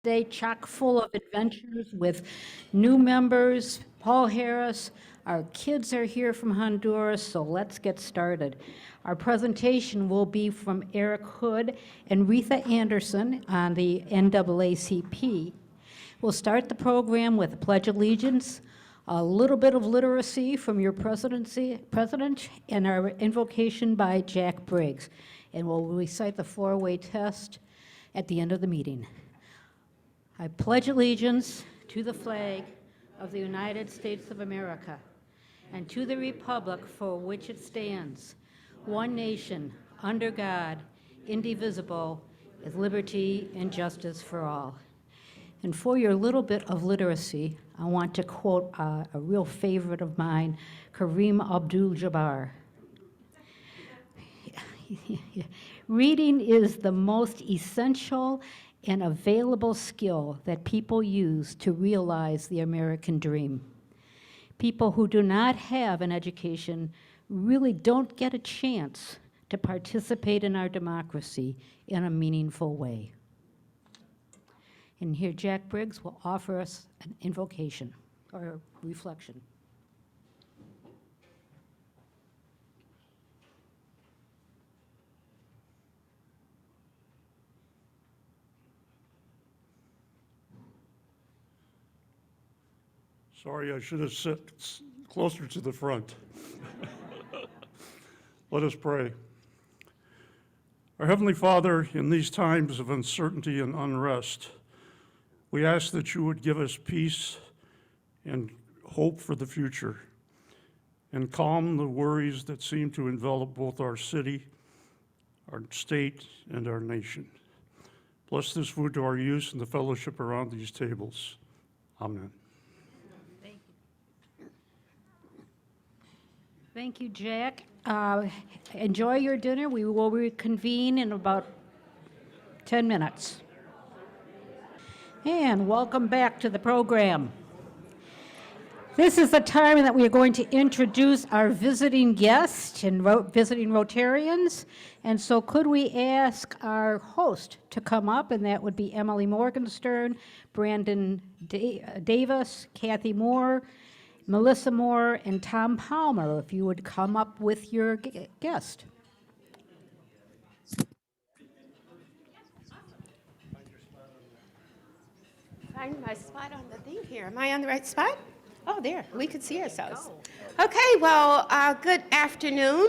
Day chock full of adventures with new members. Paul Harris, our kids are here from Honduras, so let's get started. Our presentation will be from Eric Hood and Retha Anderson on the NAACP. We'll start the program with a Pledge of Allegiance, a little bit of literacy from your president, and our invocation by Jack Briggs. And we'll recite the four-way test at the end of the meeting. I pledge allegiance to the flag of the United States of America and to the republic for which it stands, one nation, under God, indivisible, with liberty and justice for all. And for your little bit of literacy, I want to quote a real favorite of mine, Kareem Abdul-Jabbar. Reading is the most essential and available skill that people use to realize the American dream. People who do not have an education really don't get a chance to participate in our democracy in a meaningful way. And here Jack Briggs will offer us an invocation or reflection. Sorry, I should have sat closer to the front. Let us pray. Our Heavenly Father, in these times of uncertainty and unrest, we ask that you would give us peace and hope for the future and calm the worries that seem to envelop both our city, our state, and our nation. Bless this food to our use and the fellowship around these tables. Amen. Thank you, Jack. Enjoy your dinner. We will reconvene in about 10 minutes. And welcome back to the program. This is the time that we are going to introduce our visiting guests and visiting Rotarians. And so could we ask our host to come up, and that would be Emily Morgenstern, Brandon Davis, Kathy Moore, Melissa Moore, and Tom Palmer, if you would come up with your guest. Find my spot on the thing here. Am I on the right spot? Oh, there. We could see ourselves. Okay, well, good afternoon.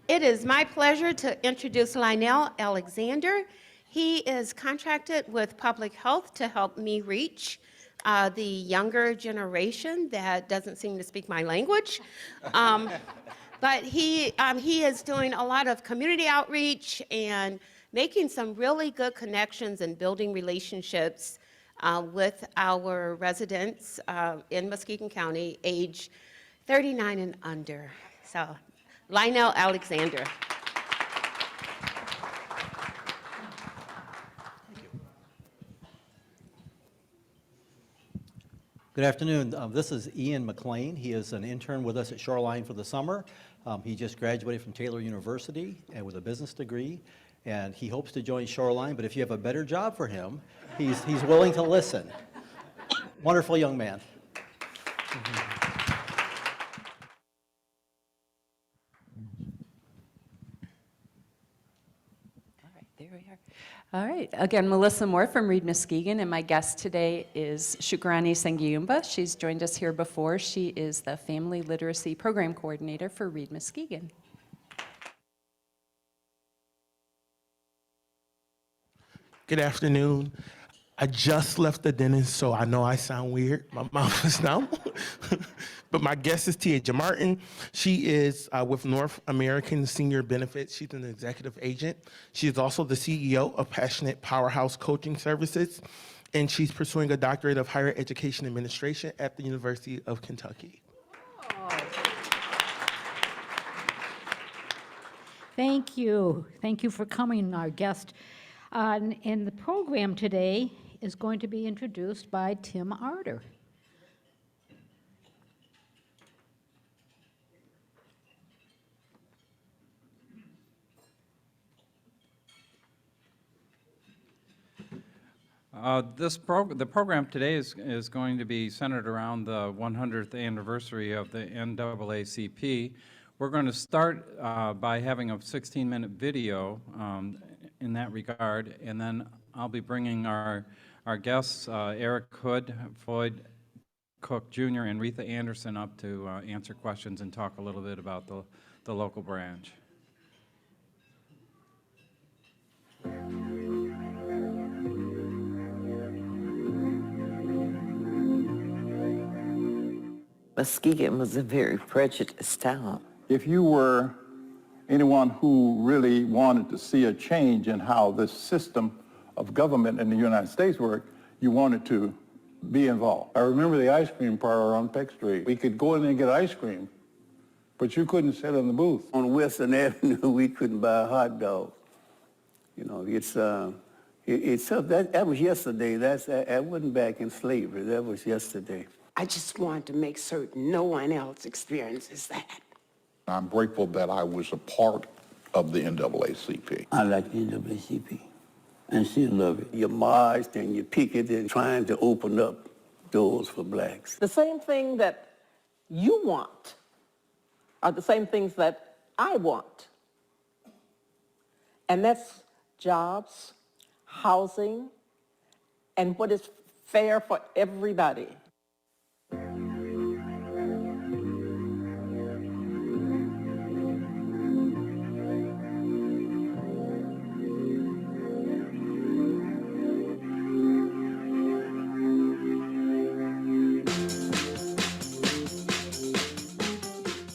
It is my pleasure to introduce Lionel Alexander. He is contracted with Public Health to help me reach the younger generation that doesn't seem to speak my language. But he is doing a lot of community outreach and making some really good connections and building relationships with our residents in Muskegon County, age 39 and under. So, Lionel Alexander. Good afternoon. This is Ian McLean. He is an intern with us at Shoreline for the summer. He just graduated from Taylor University and with a business degree, and he hopes to join Shoreline, but if you have a better job for him, he's willing to listen. Wonderful young man. There we are. All right. Again, Melissa Moore from Reed Muskegon, and my guest today is Shukrani Sangiyumba. She's joined us here before. She is the Family Literacy Program Coordinator for Reed Muskegon. Good afternoon. I just left the dentist, so I know I sound weird. My mouth is numb. But my guest is Tia Martin. She is with North American Senior Benefits. She's an executive agent. She is also the CEO of Passionate Powerhouse Coaching Services, and she's pursuing a doctorate of higher education administration at the University of Kentucky. Thank you. Thank you for coming, our guest. And the program today is going to be introduced by Tim Arter. The program today is going to be centered around the 100th anniversary of the NAACP. We're going to start by having a 16-minute video in that regard, and then I'll be bringing our guests, Eric Hood, Floyd Cook Jr., and Retha Anderson up to answer questions and talk a little bit about the local branch. Muskegon was a very prejudiced town. If you were anyone who really wanted to see a change in how this system of government in the United States worked, you wanted to be involved. I remember the ice cream parlor on Peck Street. We could go in there and get ice cream, but you couldn't sit in the booth. On Western Avenue, we couldn't buy a hot dog. You know, that was yesterday. That wasn't back in slavery. That was yesterday. I just want to make certain no one else experiences that. I'm grateful that I was a part of the NAACP. I like the NAACP, and she loved it. You marched and you picketed trying to open up doors for blacks. The same thing that you want are the same things that I want. And that's jobs, housing, and what is fair for everybody.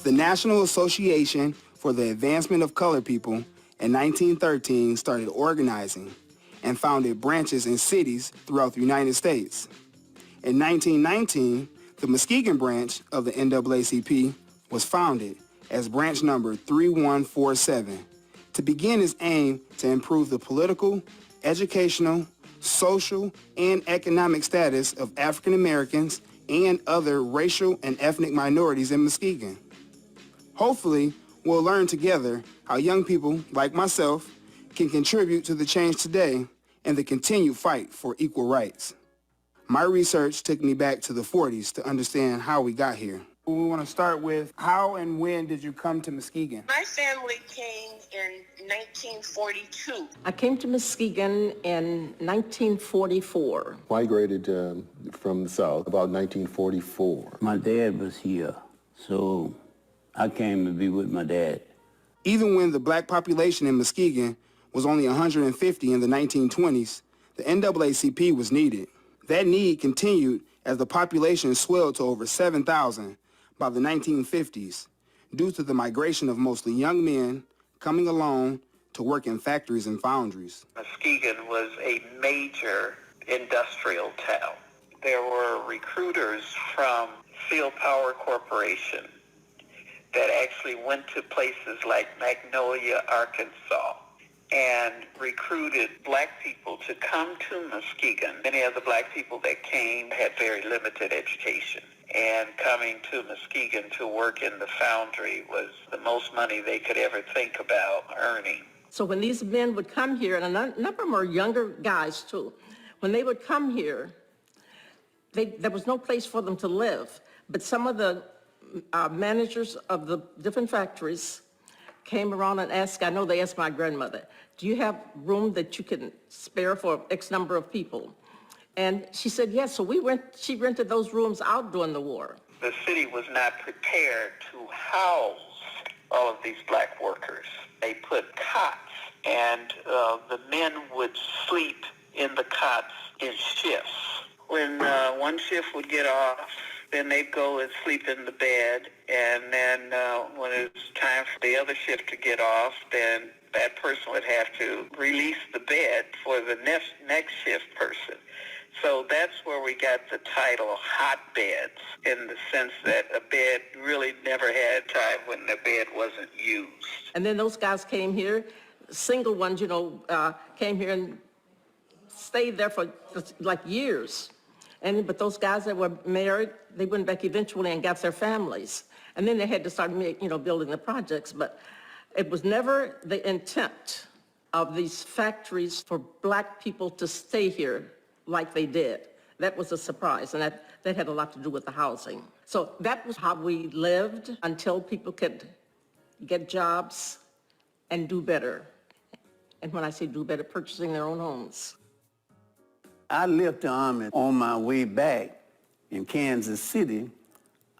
The National Association for the Advancement of Colored People in 1913 started organizing and founded branches in cities throughout the United States. In 1919, the Muskegon branch of the NAACP was founded as branch number 3147 to begin its aim to improve the political, educational, social, and economic status of African Americans and other racial and ethnic minorities in Muskegon. Hopefully, we'll learn together how young people like myself can contribute to the change today and the continued fight for equal rights. My research took me back to the 40s to understand how we got here. We want to start with how and when did you come to Muskegon? My family came in 1942. I came to Muskegon in 1944. Migrated from the South about 1944. My dad was here, so I came to be with my dad. Even when the black population in Muskegon was only 150 in the 1920s, the NAACP was needed. That need continued as the population swelled to over 7,000 by the 1950s due to the migration of mostly young men coming along to work in factories and foundries. Muskegon was a major industrial town. There were recruiters from Field Power Corporation that actually went to places like Magnolia, Arkansas, and recruited black people to come to Muskegon. Many of the black people that came had very limited education, and coming to Muskegon to work in the foundry was the most money they could ever think about earning. So when these men would come here, and a number of them are younger guys too, when they would come here, there was no place for them to live. But some of the managers of the different factories came around and asked, I know they asked my grandmother, do you have room that you can spare for X number of people? And she said, yes. So she rented those rooms out during the war. The city was not prepared to house all of these black workers. They put cots, and the men would sleep in the cots in shifts. When one shift would get off, then they'd go and sleep in the bed, and then when it was time for the other shift to get off, then that person would have to release the bed for the next shift person. So that's where we got the title hotbeds, in the sense that a bed really never had time when the bed wasn't used. And then those guys came here, single ones, came here and stayed there for like years. But those guys that were married, they went back eventually and got their families. And then they had to start, building the projects. But it was never the intent of these factories for black people to stay here like they did. That was a surprise, and that had a lot to do with the housing. So that was how we lived until people could get jobs and do better. And when I say do better, purchasing their own homes. I left the Army on my way back in Kansas City.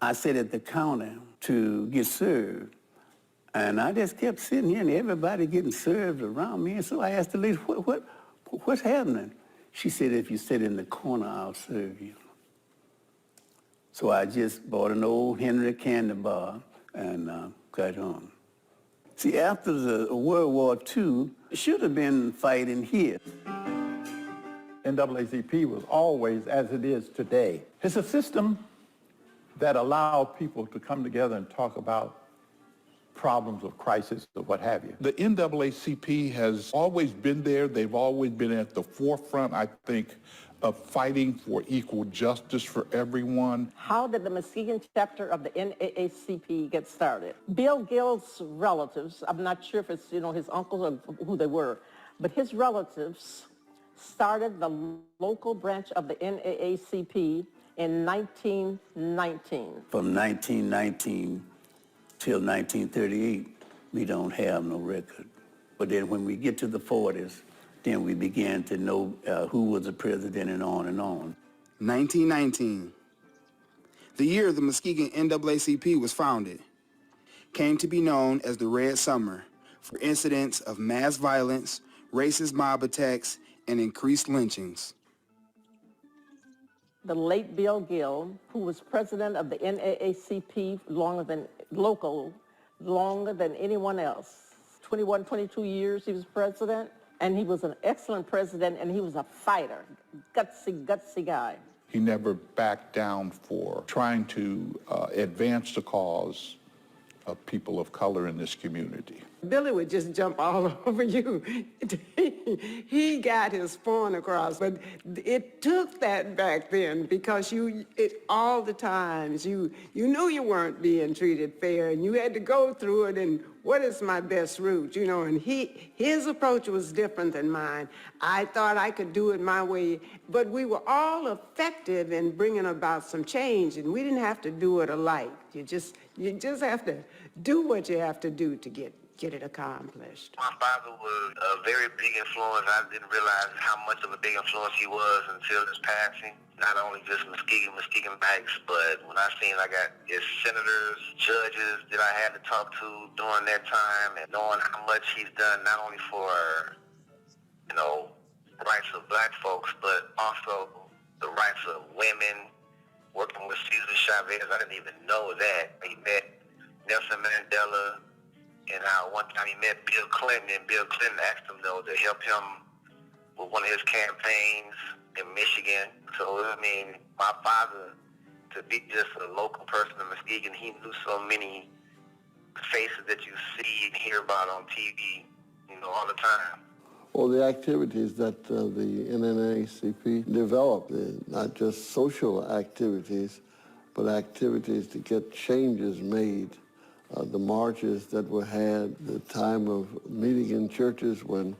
I sat at the counter to get served. And I just kept sitting here and everybody getting served around me. And so I asked the lady, what's happening? She said, if you sit in the corner, I'll serve you. So I just bought an old Henry candy bar and got home. See, after the World War II, it should have been fighting here. NAACP was always as it is today. It's a system that allowed people to come together and talk about problems of crisis or what have you. The NAACP has always been there. They've always been at the forefront, I think, of fighting for equal justice for everyone. How did the Muskegon chapter of the NAACP get started? Bill Gill's relatives, I'm not sure if it's, his uncles or who they were, but his relatives started the local branch of the NAACP in 1919. From 1919 till 1938, we don't have no record. But then when we get to the 40s, then we began to know who was the president and on and on. 1919, the year the Muskegon NAACP was founded, came to be known as the Red Summer for incidents of mass violence, racist mob attacks, and increased lynchings. The late Bill Gill, who was president of the NAACP longer than anyone else. 21, 22 years he was president, and he was an excellent president, and he was a fighter, gutsy guy. He never backed down for trying to advance the cause of people of color in this community. Billy would just jump all over you. He got his point across, but it took that back then because all the times you knew you weren't being treated fair, and you had to go through it and what is my best route, and his approach was different than mine. I thought I could do it my way, but we were all effective in bringing about some change, and we didn't have to do it alike. You just have to do what you have to do to get it accomplished. My father was a very big influence. I didn't realize how much of a big influence he was until his passing. Not only just Muskegon Banks, but when I seen I got his senators, judges that I had to talk to during that time, and knowing how much he's done not only for, rights of black folks, but also the rights of women, working with Cesar Chavez. I didn't even know that. He met Nelson Mandela, and one time he met Bill Clinton, and Bill Clinton asked him, to help him with one of his campaigns in Michigan. So, my father, to be just a local person in Muskegon, he knew so many faces that you see and hear about on TV, all the time. Well, the activities that the NAACP developed, not just social activities, but activities to get changes made. The marches that were had, the time of meeting in churches when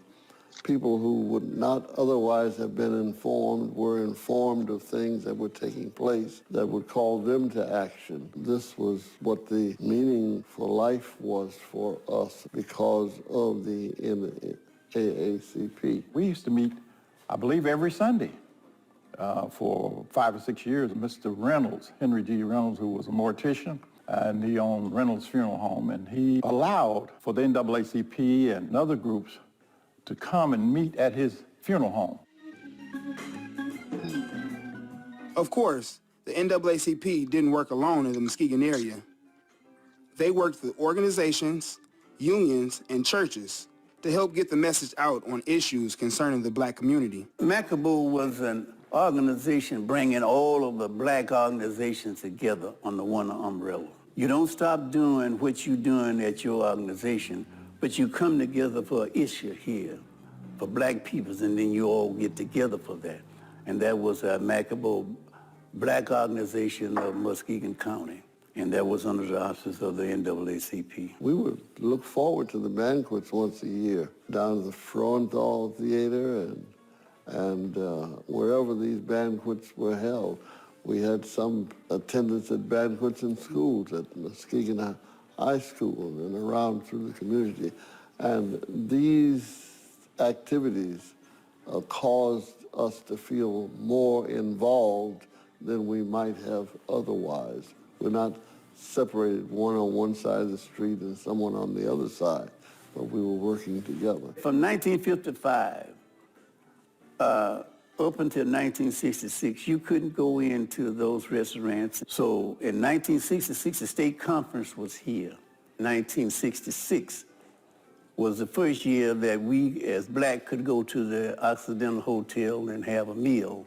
people who would not otherwise have been informed were informed of things that were taking place that would call them to action. This was what the meaning for life was for us because of the NAACP. We used to meet, I believe, every Sunday for 5 or 6 years. Mr. Reynolds, Henry G. Reynolds, who was a mortician, and he owned Reynolds Funeral Home, and he allowed for the NAACP and other groups to come and meet at his funeral home. Of course, the NAACP didn't work alone in the Muskegon area. They worked with organizations, unions, and churches to help get the message out on issues concerning the black community. Macabo was an organization bringing all of the black organizations together under one umbrella. You don't stop doing what you're doing at your organization, but you come together for an issue here for black peoples, and then you all get together for that. And that was a Macabo Black Organization of Muskegon County, and that was under the auspices of the NAACP. We would look forward to the banquets once a year down at the Frontal Theater, and And wherever these banquets were held, we had some attendance at banquets in schools, at Muskegon High School and around through the community. And these activities caused us to feel more involved than we might have otherwise. We're not separated, one on one side of the street and someone on the other side, but we were working together. From 1955 up until 1966, you couldn't go into those restaurants. So in 1966, the state conference was here. 1966 was the first year that we, as black, could go to the Occidental Hotel and have a meal.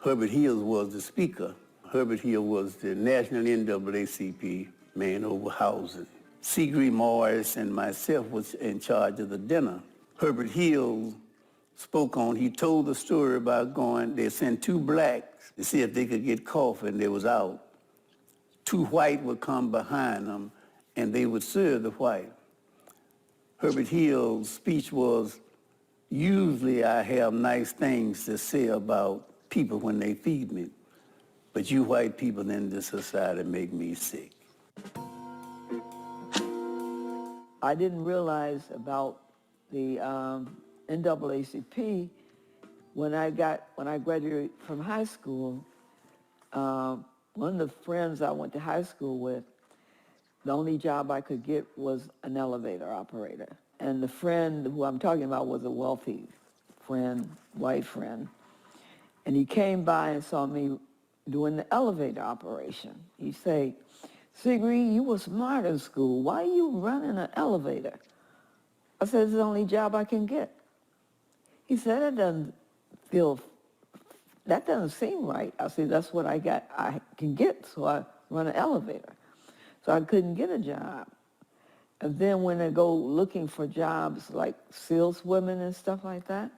Herbert Hills was the speaker. Herbert Hill was the national NAACP man over housing. Seagree Morris and myself was in charge of the dinner. Herbert Hill spoke on, he told the story about going, they sent 2 blacks to see if they could get coffee, and they was out. 2 white would come behind them, and they would serve the white. Herbert Hill's speech was, usually I have nice things to say about people when they feed me, but you white people in this society make me sick. I didn't realize about the NAACP when I graduated from high school. One of the friends I went to high school with, the only job I could get was an elevator operator. And the friend who I'm talking about was a wealthy friend, white friend. And he came by and saw me doing the elevator operation. He said, "Seagree, you were smart in school. Why are you running an elevator?" I said, "It's the only job I can get." He said, that doesn't seem right. I said, "That's what I can get, so I run an elevator." So I couldn't get a job. And then when I go looking for jobs like saleswomen and stuff like that,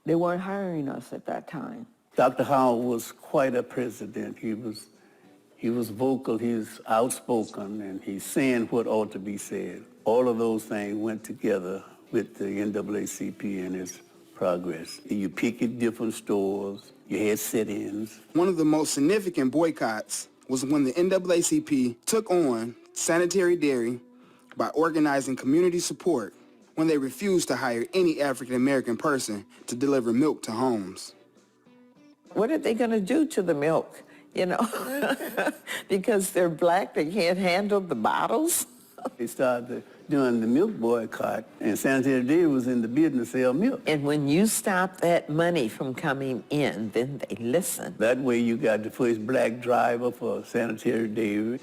they weren't hiring us at that time. Dr. Howard was quite a president. He was vocal, he's outspoken, and he's saying what ought to be said. All of those things went together with the NAACP and its progress. You picket different stores, you had sit-ins. One of the most significant boycotts was when the NAACP took on sanitary dairy by organizing community support when they refused to hire any African-American person to deliver milk to homes. What are they going to do to the milk, because they're black, they can't handle the bottles? They started doing the milk boycott, and sanitary dairy was in the business to sell milk. And when you stop that money from coming in, then they listen. That way you got the first black driver for sanitary dairy.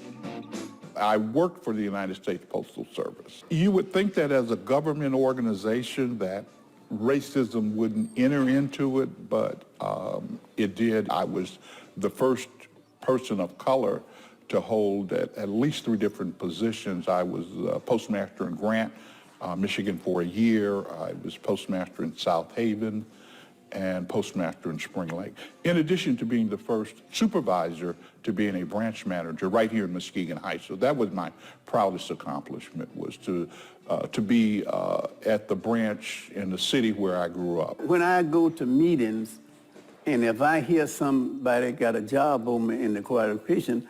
I worked for the United States Postal Service. You would think that as a government organization that racism wouldn't enter into it, but it did. I was the first person of color to hold at least 3 different positions. I was postmaster in Grant, Michigan for a year. I was postmaster in South Haven and postmaster in Spring Lake, in addition to being the first supervisor to being a branch manager right here in Muskegon Heights. So that was my proudest accomplishment, was to be at the branch in the city where I grew up. When I go to meetings, and if I hear somebody got a job open in the qualification,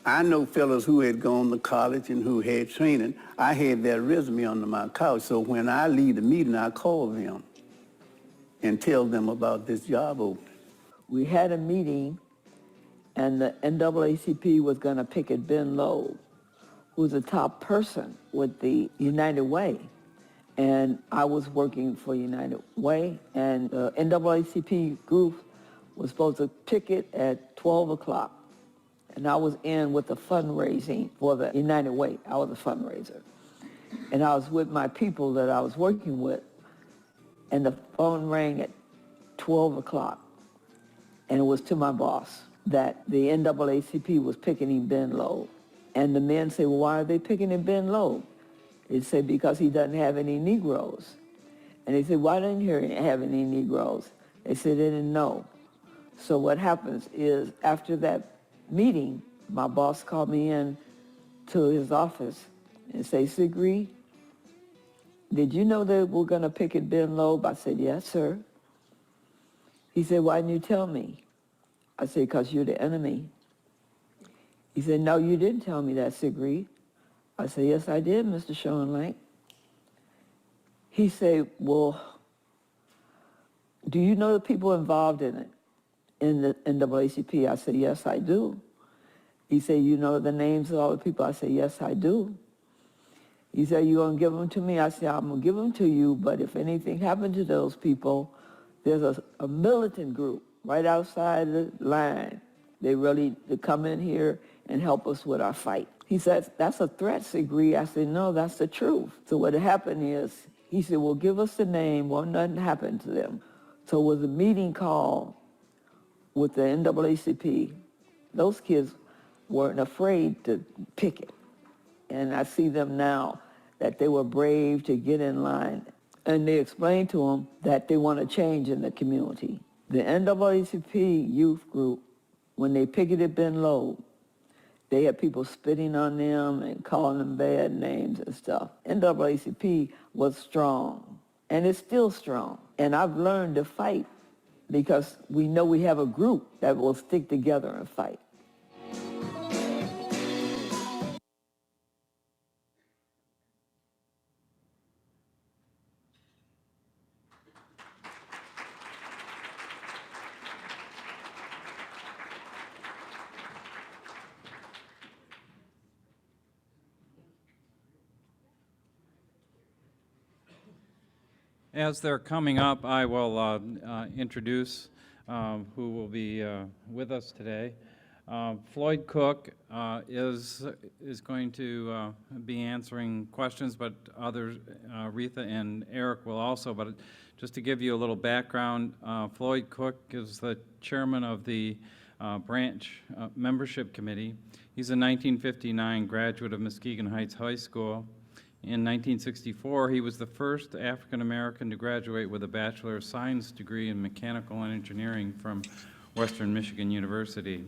I know fellows who had gone to college and who had training. I had their resume under my couch, so when I leave the meeting, I call them and tell them about this job opening. We had a meeting, and the NAACP was going to picket Ben Loeb, who's the top person with the United Way. And I was working for United Way, and the NAACP group was supposed to picket at 12 o'clock. And I was in with the fundraising for the United Way. I was a fundraiser. And I was with my people that I was working with, and the phone rang at 12 o'clock. And it was to my boss that the NAACP was picketing Ben Loeb. And the men say, "Well, why are they picketing Ben Loeb?" They said, "Because he doesn't have any Negroes." And they said, "Why didn't he have any Negroes?" They said they didn't know. So what happens is, after that meeting, my boss called me in to his office and say, "Seagree, did you know that we're going to picket Ben Loeb?" I said, "Yes, sir." He said, why didn't you tell me? I said, because you're the enemy. He said, no, you didn't tell me that, Sigrid. I said, yes, I did, Mr. Schoenlang. He said, well, do you know the people involved in it, in the NAACP? I said, yes, I do. He said, you know the names of all the people? I said, yes, I do. He said, you going to give them to me? I said, I'm going to give them to you, but if anything happened to those people, there's a militant group right outside the line. They ready to come in here and help us with our fight. He said, that's a threat, Sigrid. I said, no, that's the truth. So what happened is, he said, well, give us the name. Well, nothing happened to them. So it was a meeting called with the NAACP. Those kids weren't afraid to pick it. And I see them now that they were brave to get in line. And they explained to them that they want to change in the community. The NAACP youth group, when they picketed Ben Loeb, they had people spitting on them and calling them bad names and stuff. NAACP was strong, and it's still strong. And I've learned to fight because we know we have a group that will stick together and fight. As they're coming up, I will introduce who will be with us today. Floyd Cook is going to be answering questions, but others, Retha and Eric will also. But just to give you a little background, Floyd Cook is the chairman of the branch membership committee. He's a 1959 graduate of Muskegon Heights High School. In 1964, he was the first African-American to graduate with a Bachelor of Science degree in Mechanical Engineering from Western Michigan University.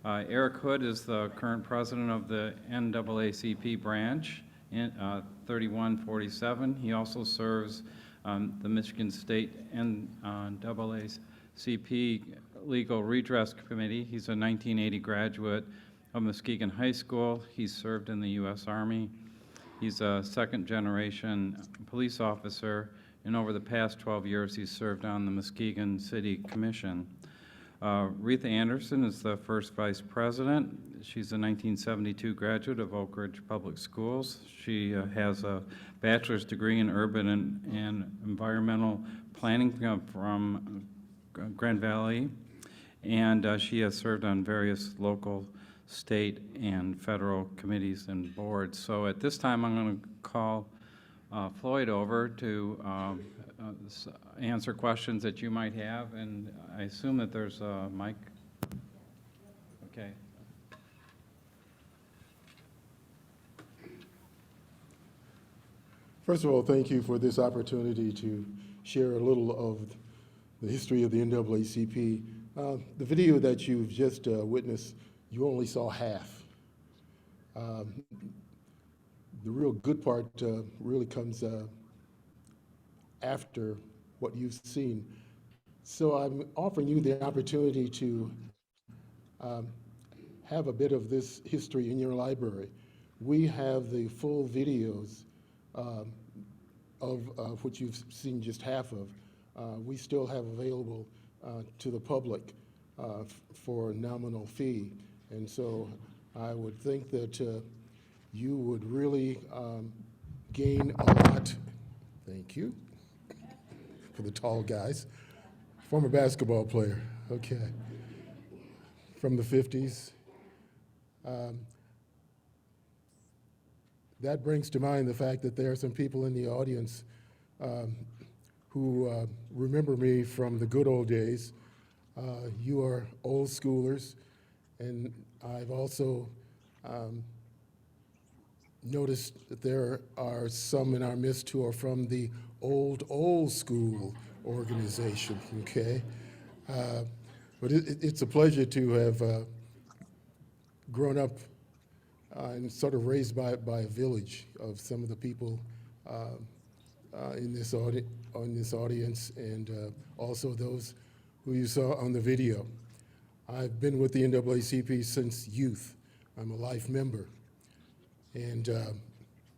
Eric Hood is the current president of the NAACP branch, 3147. He also serves the Michigan State NAACP Legal Redress Committee. He's a 1980 graduate of Muskegon High School. He's served in the U.S. Army. He's a second-generation police officer, and over the past 12 years, he's served on the Muskegon City Commission. Retha Anderson is the first vice president. She's a 1972 graduate of Oak Ridge Public Schools. She has a bachelor's degree in urban and environmental planning from Grand Valley, and she has served on various local, state, and federal committees and boards. So at this time, I'm going to call Floyd over to answer questions that you might have, and I assume that there's a mic. Okay. First of all, thank you for this opportunity to share a little of the history of the NAACP. The video that you've just witnessed, you only saw half. The real good part really comes after what you've seen. So I'm offering you the opportunity to have a bit of this history in your library. We have the full videos of which you've seen just half of. We still have available to the public for a nominal fee. And so I would think that you would really gain a lot. Thank you for the tall guys. Former basketball player, okay, from the 50s. That brings to mind the fact that there are some people in the audience who remember me from the good old days. You are old schoolers, and I've also noticed that there are some in our midst who are from the old school organization, okay? But it's a pleasure to have grown up and sort of raised by a village of some of the people in this audience, and also those who you saw on the video. I've been with the NAACP since youth. I'm a life member. And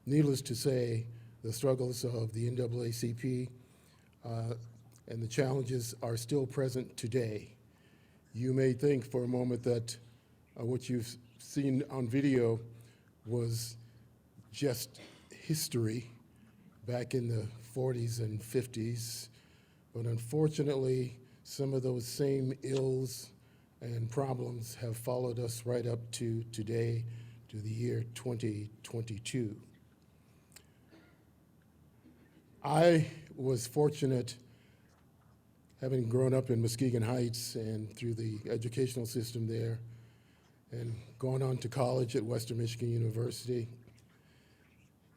needless to say, the struggles of the NAACP and the challenges are still present today. You may think for a moment that what you've seen on video was just history back in the 40s and 50s, but unfortunately, some of those same ills and problems have followed us right up to today, to the year 2022. I was fortunate, having grown up in Muskegon Heights and through the educational system there, and gone on to college at Western Michigan University,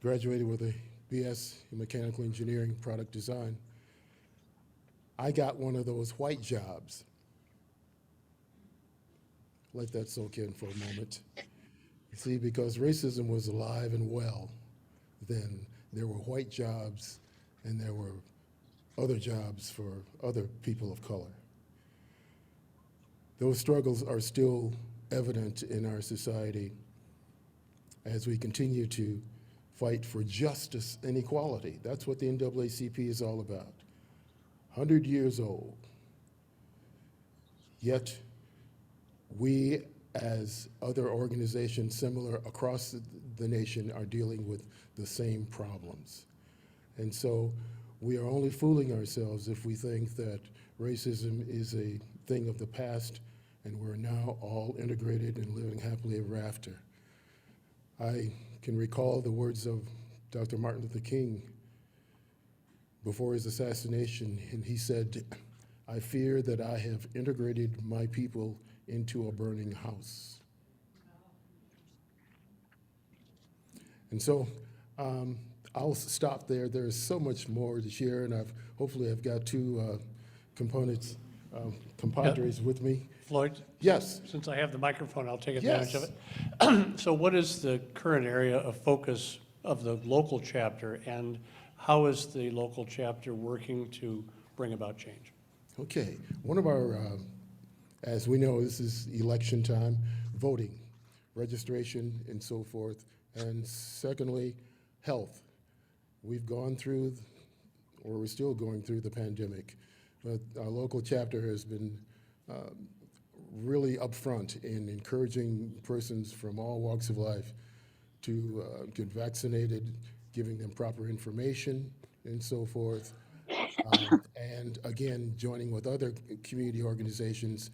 graduated with a BS in mechanical engineering, product design. I got one of those white jobs. Let that soak in for a moment. You see, because racism was alive and well then, there were white jobs and there were other jobs for other people of color. Those struggles are still evident in our society as we continue to fight for justice and equality. That's what the NAACP is all about. 100 years old, yet we, as other organizations similar across the nation, are dealing with the same problems. And so we are only fooling ourselves if we think that racism is a thing of the past and we're now all integrated and living happily ever after. I can recall the words of Dr. Martin Luther King before his assassination, and he said, "I fear that I have integrated my people into a burning house." And so I'll stop there. There's so much more to share, and hopefully I've got two compadres with me. Floyd? Yes. Since I have the microphone, I'll take advantage Yes. of it. So what is the current area of focus of the local chapter, and how is the local chapter working to bring about change? Okay. One of our, as we know, this is election time, voting, registration, and so forth. And secondly, health. We've gone through, or we're still going through, the pandemic, but our local chapter has been really upfront in encouraging persons from all walks of life to get vaccinated, giving them proper information and so forth. And again, joining with other community organizations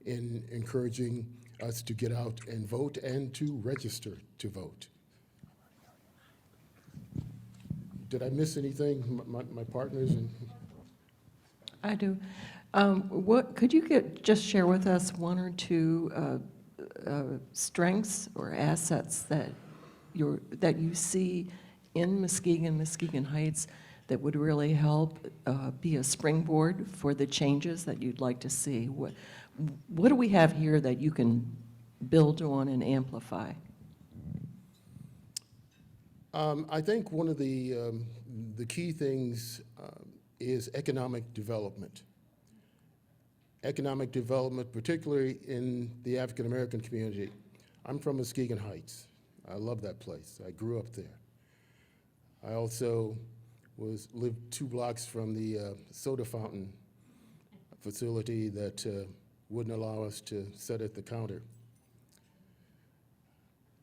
in encouraging us to get out and vote and to register to vote. Did I miss anything, my partners? I do. What could you just share with us one or two strengths or assets that you see in Muskegon Heights that would really help be a springboard for the changes that you'd like to see? What do we have here that you can build on and amplify? I think one of the key things is economic development. Economic development, particularly in the African American community. I'm from Muskegon Heights. I love that place. I grew up there. I also lived 2 blocks from the soda fountain facility that wouldn't allow us to sit at the counter.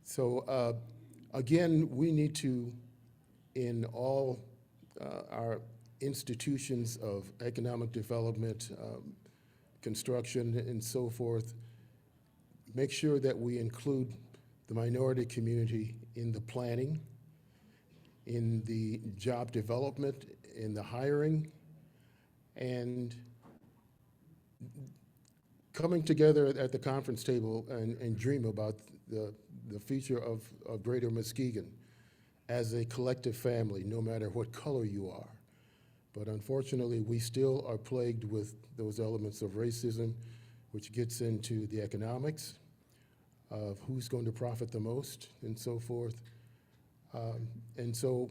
So again, we need to, in all our institutions of economic development, construction, and so forth, make sure that we include the minority community in the planning, in the job development, in the hiring, and coming together at the conference table and dream about the future of Greater Muskegon as a collective family, no matter what color you are. But unfortunately, we still are plagued with those elements of racism, which gets into the economics of who's going to profit the most and so forth. And so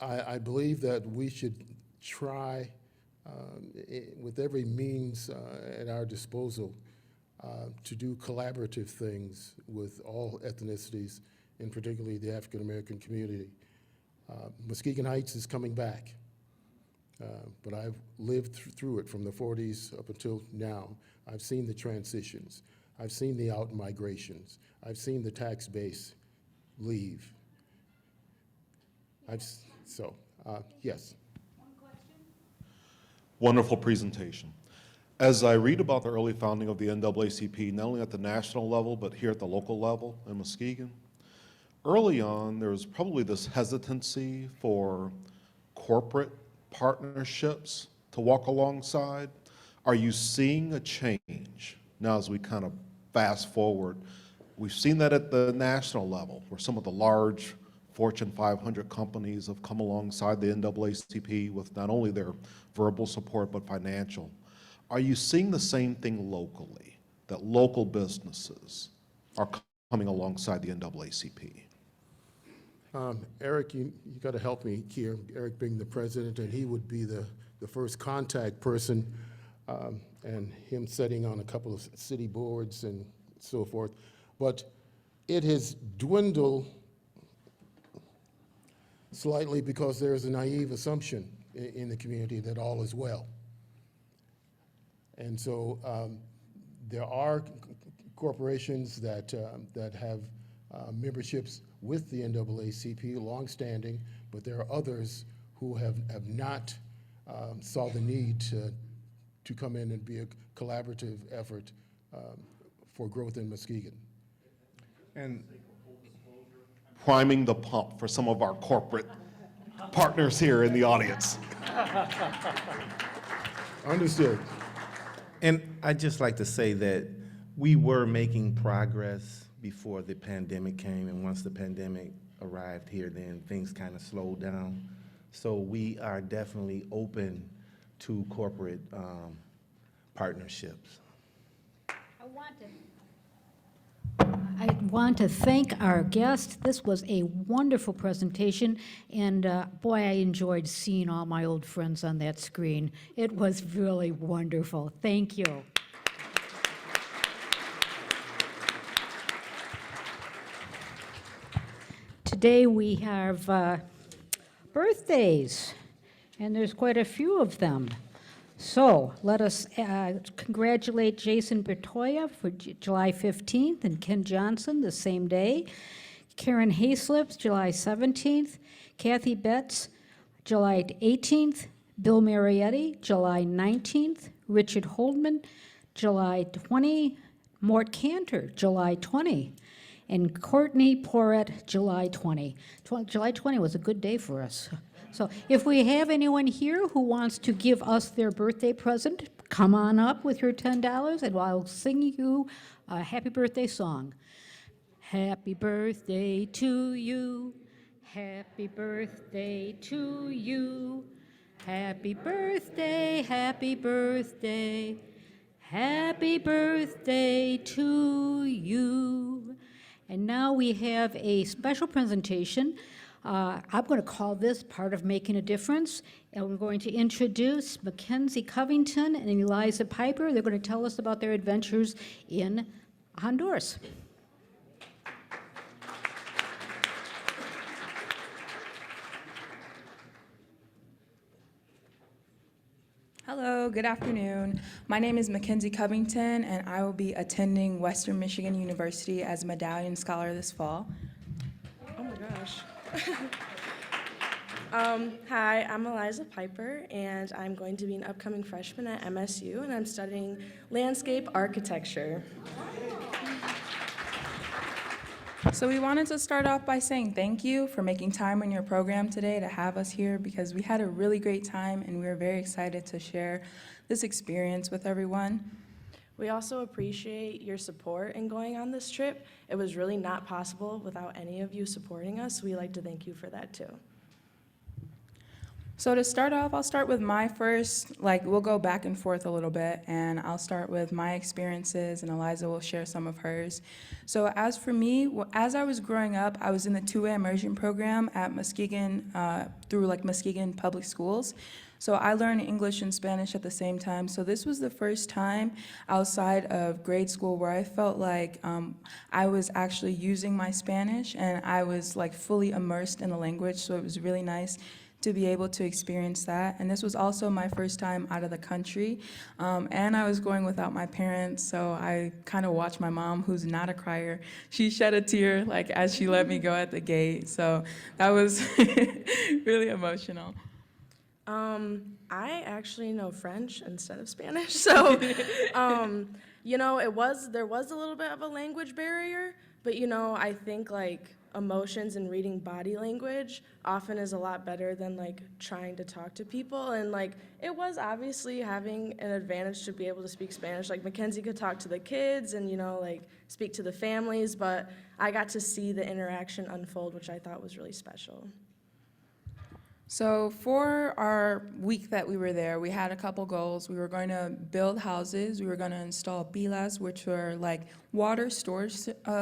I believe that we should try with every means at our disposal to do collaborative things with all ethnicities, and particularly the African American community. Muskegon Heights is coming back, but I've lived through it from the 40s up until now. I've seen the transitions. I've seen the out-migrations. I've seen the tax base leave. Yes. Wonderful presentation. As I read about the early founding of the NAACP, not only at the national level, but here at the local level in Muskegon, early on, there was probably this hesitancy for corporate partnerships to walk alongside. Are you seeing a change now as we kind of fast forward? We've seen that at the national level, where some of the large Fortune 500 companies have come alongside the NAACP with not only their verbal support, but financial. Are you seeing the same thing locally, that local businesses are coming alongside the NAACP? Eric, you got to help me here. Eric being the president, and he would be the first contact person, and him sitting on a couple of city boards and so forth. But it has dwindled slightly because there's a naive assumption in the community that all is well. And so there are corporations that have memberships with the NAACP, longstanding, but there are others who have not saw the need to come in and be a collaborative effort for growth in Muskegon. And priming the pump for some of our corporate partners here in the audience. Understood. And I'd just like to say that we were making progress before the pandemic came, and once the pandemic arrived here, then things kind of slowed down. So we are definitely open to corporate partnerships. I want to thank our guest. This was a wonderful presentation, and boy, I enjoyed seeing all my old friends on that screen. It was really wonderful. Thank you. Today we have birthdays, and there's quite a few of them. So let us congratulate Jason Bertoya for July 15th, and Ken Johnson the same day. Karen Hayslips, July 17th. Kathy Betts, July 18th. Bill Marietti, July 19th. Richard Holdman, July 20. Mort Cantor, July 20. And Courtney Porrett, July 20. July 20 was a good day for us. So if we have anyone here who wants to give us their birthday present, come on up with your $10 and I'll sing you a happy birthday song. Happy birthday to you. Happy birthday to you. Happy birthday, happy birthday. Happy birthday to you. And now we have a special presentation. I'm going to call this part of Making a Difference, and we're going to introduce Mackenzie Covington and Eliza Piper. They're going to tell us about their adventures in Honduras. Hello, good afternoon. My name is Mackenzie Covington, and I will be attending Western Michigan University as a Medallion Scholar this fall. Oh my gosh. Hi, I'm Eliza Piper, and I'm going to be an upcoming freshman at MSU, and I'm studying landscape architecture. So we wanted to start off by saying thank you for making time in your program today to have us here, because we had a really great time and we were very excited to share this experience with everyone. We also appreciate your support in going on this trip. It was really not possible without any of you supporting us. We'd like to thank you for that too. So to start off, I'll start with my first, we'll go back and forth a little bit, and I'll start with my experiences, and Eliza will share some of hers. So as for me, as I was growing up, I was in the two-way immersion program at Muskegon, through Muskegon Public Schools. So I learned English and Spanish at the same time. So this was the first time outside of grade school where I felt like I was actually using my Spanish and I was like fully immersed in the language. So it was really nice to be able to experience that. And this was also my first time out of the country. And I was going without my parents, so I kind of watched my mom, who's not a crier. She shed a tear like as she let me go at the gate. So that was really emotional. I actually know French instead of Spanish, so you know, there was a little bit of a language barrier, but you know, I think like emotions and reading body language often is a lot better than like trying to talk to people. And like it was obviously having an advantage to be able to speak Spanish. Like Mackenzie could talk to the kids and, you know, like speak to the families, but I got to see the interaction unfold, which I thought was really special. So for our week that we were there, we had a couple goals. We were going to build houses. We were going to install pilas, which were like water storage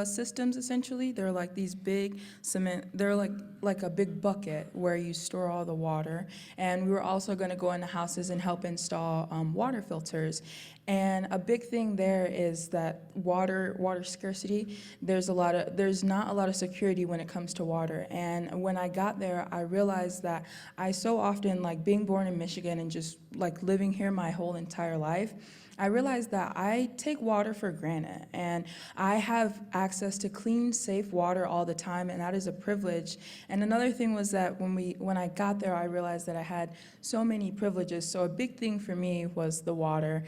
systems, essentially. They're like these big cement, they're like a big bucket where you store all the water. And we were also going to go into houses and help install water filters. And a big thing there is that water scarcity. There's not a lot of security when it comes to water. And when I got there, I realized that I so often, like being born in Michigan and just like living here my whole entire life, I realized that I take water for granted, and I have access to clean, safe water all the time, and that is a privilege. And another thing was that when I got there, I realized that I had so many privileges. So a big thing for me was the water.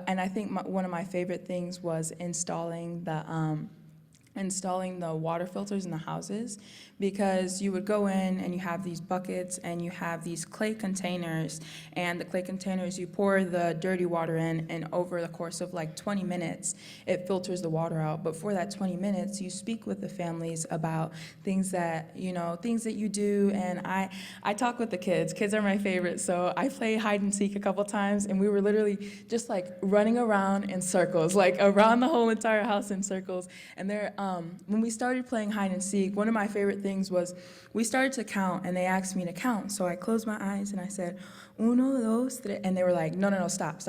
And I think one of my favorite things was installing the water filters in the houses, because you would go in and you have these buckets and you have these clay containers, and the clay containers, you pour the dirty water in, and over the course of like 20 minutes, it filters the water out. But for that 20 minutes, you speak with the families about things that you do. And I talk with the kids. Kids are my favorite. So I play hide and seek a couple times, and we were literally just like running around in circles, like around the whole entire house in circles. And when we started playing hide and seek, one of my favorite things was we started to count, and they asked me to count. So I closed my eyes and I said, 1, 2, 3, and they were like, no, stop,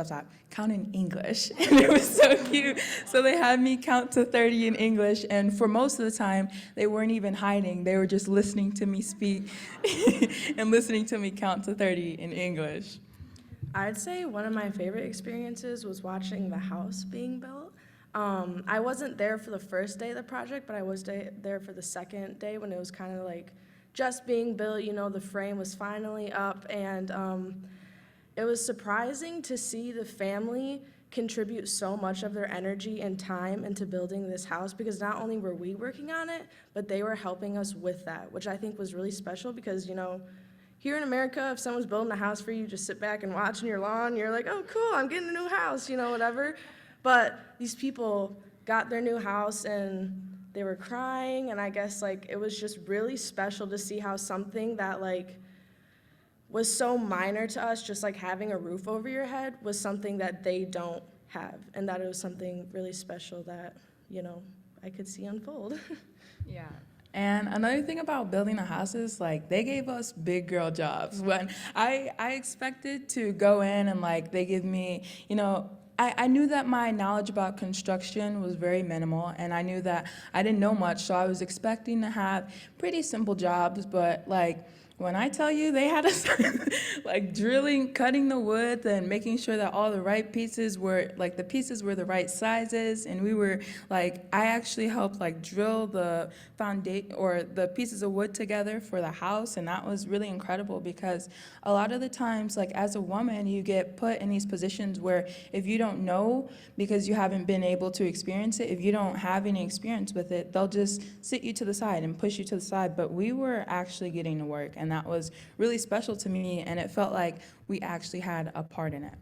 count in English. And it was so cute. So they had me count to 30 in English, and for most of the time, they weren't even hiding. They were just listening to me speak and listening to me count to 30 in English. I'd say one of my favorite experiences was watching the house being built. I wasn't there for the first day of the project, but I was there for the second day when it was kind of like just being built. You know, the frame was finally up, and it was surprising to see the family contribute so much of their energy and time into building this house, because not only were we working on it, but they were helping us with that, which I think was really special. Because, you know, here in America, if someone's building a house for you, just sit back and watch in your lawn, you're like, oh, cool, I'm getting a new house, you know, whatever. But these people got their new house and they were crying, and I guess like it was just really special to see how something that like was so minor to us, just like having a roof over your head, was something that they don't have, and that it was something really special that, you know, I could see unfold. Yeah. And another thing about building a house is like they gave us big girl jobs. When I expected to go in and like they give me, you know, I knew that my knowledge about construction was very minimal, and I knew that I didn't know much, so I was expecting to have pretty simple jobs. But like when I tell you they had us like drilling, cutting the wood, and making sure that all the right pieces were, like the pieces were the right sizes, and we were like, I actually helped like drill the foundation or the pieces of wood together for the house, and that was really incredible, because a lot of the times, like as a woman, you get put in these positions where if you don't know, because you haven't been able to experience it, if you don't have any experience with it, they'll just sit you to the side and push you to the side. But we were actually getting to work, and that was really special to me, and it felt like we actually had a part in it.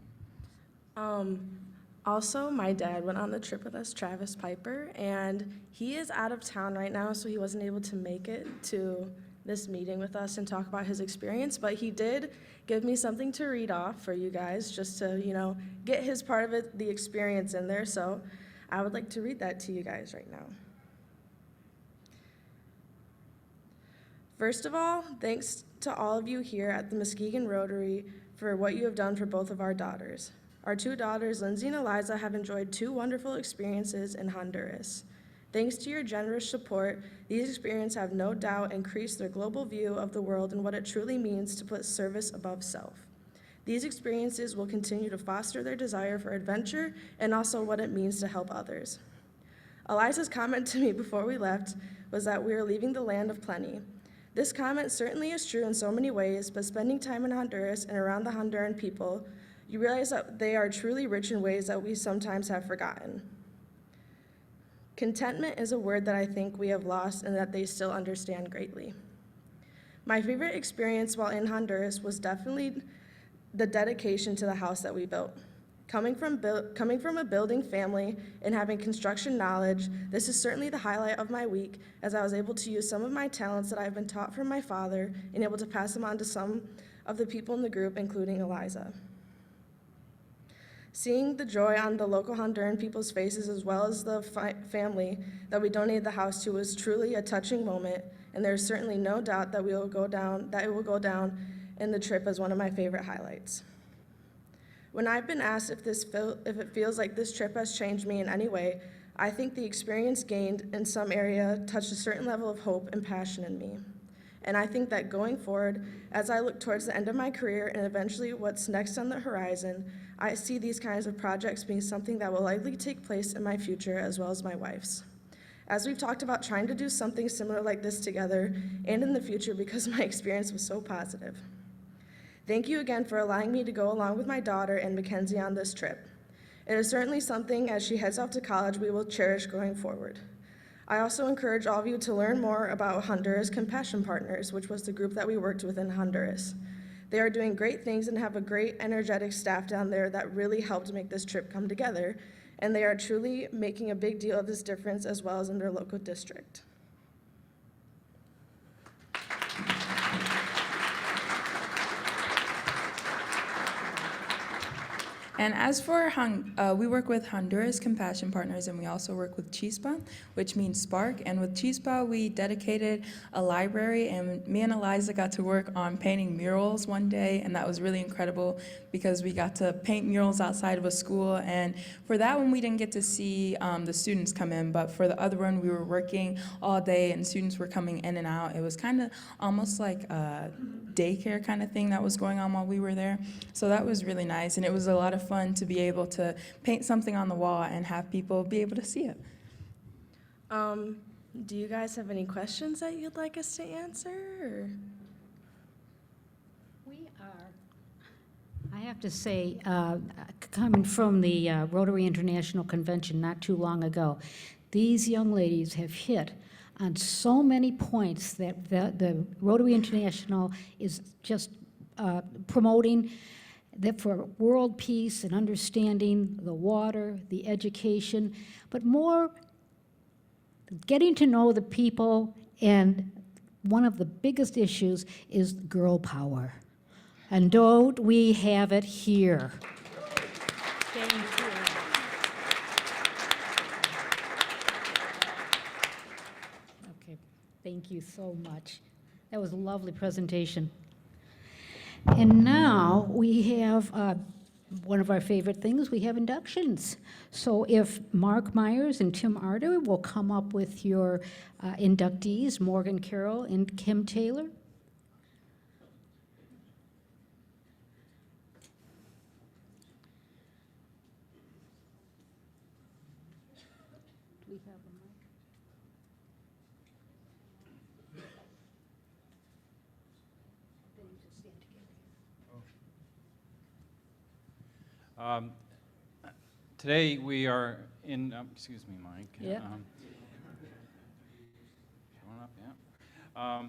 Also, my dad went on the trip with us, Travis Piper, and he is out of town right now, so he wasn't able to make it to this meeting with us and talk about his experience, but he did give me something to read off for you guys, just to, you know, get his part of it, the experience in there. So I would like to read that to you guys right now. First of all, thanks to all of you here at the Muskegon Rotary for what you have done for both of our daughters. Our two daughters, Lindsay and Eliza, have enjoyed two wonderful experiences in Honduras. Thanks to your generous support, these experiences have no doubt increased their global view of the world and what it truly means to put service above self. These experiences will continue to foster their desire for adventure and also what it means to help others. Eliza's comment to me before we left was that we are leaving the land of plenty. This comment certainly is true in so many ways, but spending time in Honduras and around the Honduran people, you realize that they are truly rich in ways that we sometimes have forgotten. Contentment is a word that I think we have lost and that they still understand greatly. My favorite experience while in Honduras was definitely the dedication to the house that we built. Coming from a building family and having construction knowledge, this is certainly the highlight of my week, as I was able to use some of my talents that I've been taught from my father and able to pass them on to some of the people in the group, including Eliza. Seeing the joy on the local Honduran people's faces, as well as the family that we donated the house to, was truly a touching moment, and there's certainly no doubt that it will go down in the trip as one of my favorite highlights. When I've been asked if it feels like this trip has changed me in any way, I think the experience gained in some area touched a certain level of hope and passion in me. And I think that going forward, as I look towards the end of my career and eventually what's next on the horizon, I see these kinds of projects being something that will likely take place in my future as well as my wife's. As we've talked about trying to do something similar like this together and in the future because my experience was so positive. Thank you again for allowing me to go along with my daughter and Mackenzie on this trip. It is certainly something, as she heads off to college, we will cherish going forward. I also encourage all of you to learn more about Honduras Compassion Partners, which was the group that we worked with in Honduras. They are doing great things and have a great, energetic staff down there that really helped make this trip come together, and they are truly making a big deal of this difference as well as in their local district. And as for, we work with Honduras Compassion Partners, and we also work with Chispa, which means spark. And with Chispa, we dedicated a library, and me and Eliza got to work on painting murals one day, and that was really incredible because we got to paint murals outside of a school. And for that one, we didn't get to see the students come in, but for the other one, we were working all day, and students were coming in and out. It was kind of almost like a daycare kind of thing that was going on while we were there. So that was really nice, and it was a lot of fun to be able to paint something on the wall and have people be able to see it. Do you guys have any questions that you'd like us to answer? Or? We are. I have to say, coming from the Rotary International Convention not too long ago, these young ladies have hit on so many points that the Rotary International is just promoting, that for world peace and understanding the water, the education, but more getting to know the people, and one of the biggest issues is girl power. And don't we have it here? Thank you. Okay, thank you so much. That was a lovely presentation. And now we have one of our favorite things, we have inductions. So if Mark Myers and Tim Arter will come up with your inductees, Morgan Carroll and Kim Taylor. Do we have a mic? Then you just stand together. Today we are in, excuse me, Mike. Yeah. Showing up, yeah.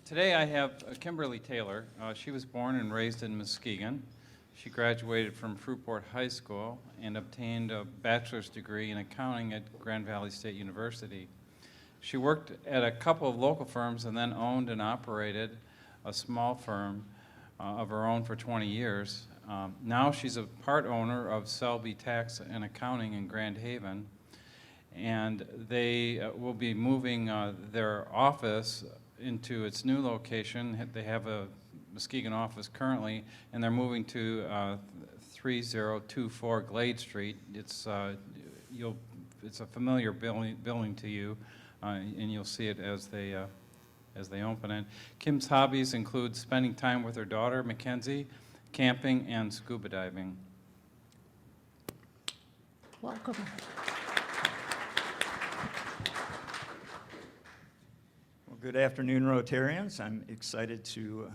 Today I have Kimberly Taylor. She was born and raised in Muskegon. She graduated from Fruitport High School and obtained a bachelor's degree in accounting at Grand Valley State University. She worked at a couple of local firms and then owned and operated a small firm of her own for 20 years. Now she's a part owner of Selby Tax and Accounting in Grand Haven, and they will be moving their office into its new location. They have a Muskegon office currently, and they're moving to 3024 Glade Street. It's a familiar building to you, and you'll see it as they open it. Kim's hobbies include spending time with her daughter, Mackenzie, camping, and scuba diving. Welcome. Well, good afternoon, Rotarians. I'm excited to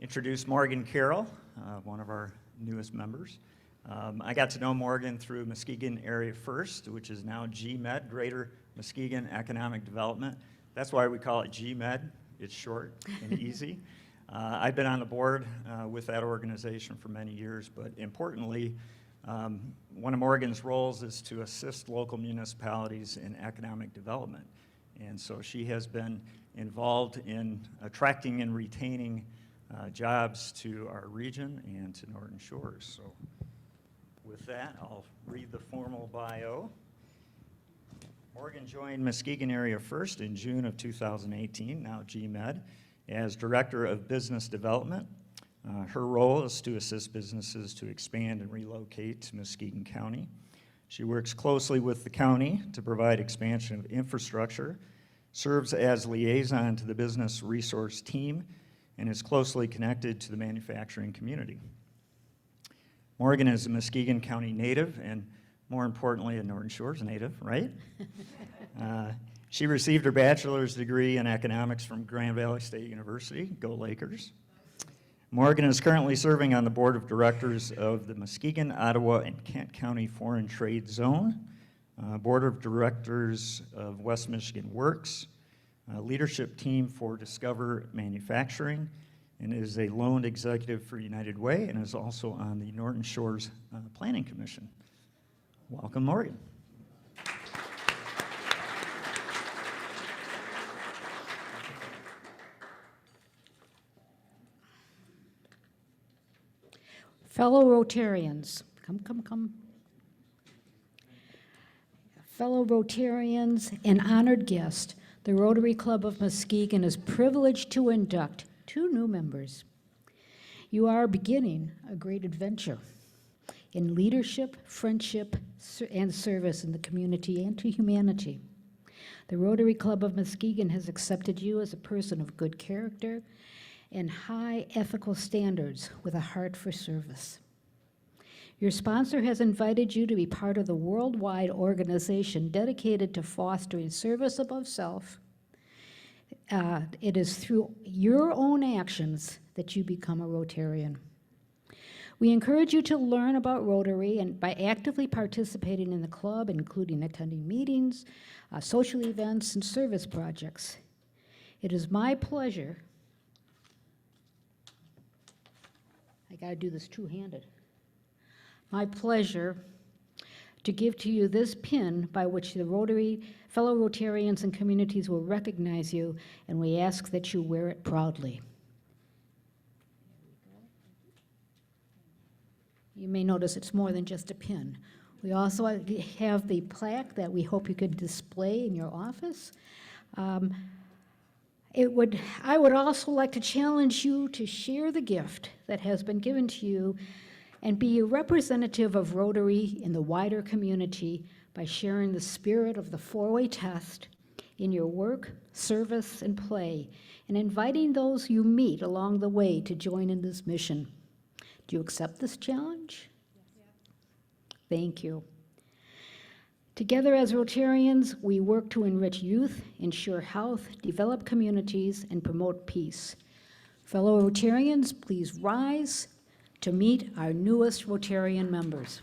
introduce Morgan Carroll, one of our newest members. I got to know Morgan through Muskegon Area First, which is now GMED, Greater Muskegon Economic Development. That's why we call it GMED. It's short and easy. I've been on the board with that organization for many years, but importantly, one of Morgan's roles is to assist local municipalities in economic development. And so she has been involved in attracting and retaining jobs to our region and to Norton Shores. So with that, I'll read the formal bio. Morgan joined Muskegon Area First in June of 2018, now GMED, as Director of Business Development. Her role is to assist businesses to expand and relocate to Muskegon County. She works closely with the county to provide expansion of infrastructure, serves as liaison to the business resource team, and is closely connected to the manufacturing community. Morgan is a Muskegon County native and, more importantly, a Norton Shores native, right? She received her bachelor's degree in economics from Grand Valley State University. Go Lakers. Morgan is currently serving on the board of directors of the Muskegon, Ottawa, and Kent County Foreign Trade Zone, board of directors of West Michigan Works, leadership team for Discover Manufacturing, and is a loan executive for United Way, and is also on the Norton Shores Planning Commission. Welcome, Morgan. Fellow Rotarians, come. Fellow Rotarians and honored guest, the Rotary Club of Muskegon is privileged to induct 2 new members. You are beginning a great adventure in leadership, friendship, and service in the community and to humanity. The Rotary Club of Muskegon has accepted you as a person of good character and high ethical standards with a heart for service. Your sponsor has invited you to be part of the worldwide organization dedicated to fostering service above self. It is through your own actions that you become a Rotarian. We encourage you to learn about Rotary and by actively participating in the club, including attending meetings, social events, and service projects. It is my pleasure. I got to do this two-handed. My pleasure to give to you this pin by which the Rotary, fellow Rotarians and communities will recognize you, and we ask that you wear it proudly. You may notice it's more than just a pin. We also have the plaque that we hope you could display in your office. I would also like to challenge you to share the gift that has been given to you and be a representative of Rotary in the wider community by sharing the spirit of the 4-way test in your work, service, and play, and inviting those you meet along the way to join in this mission. Do you accept this challenge? Thank you. Together as Rotarians, we work to enrich youth, ensure health, develop communities, and promote peace. Fellow Rotarians, please rise to meet our newest Rotarian members.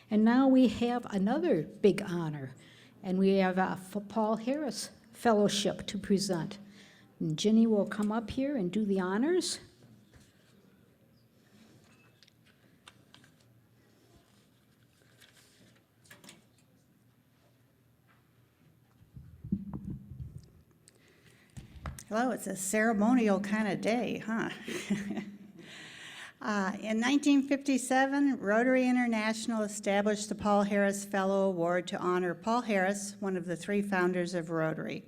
And now we have another big honor, and we have a Paul Harris Fellowship to present. And Ginny will come up here and do the honors. Hello, it's a ceremonial kind of day, huh? In 1957, Rotary International established the Paul Harris Fellow Award to honor Paul Harris, one of the 3 founders of Rotary.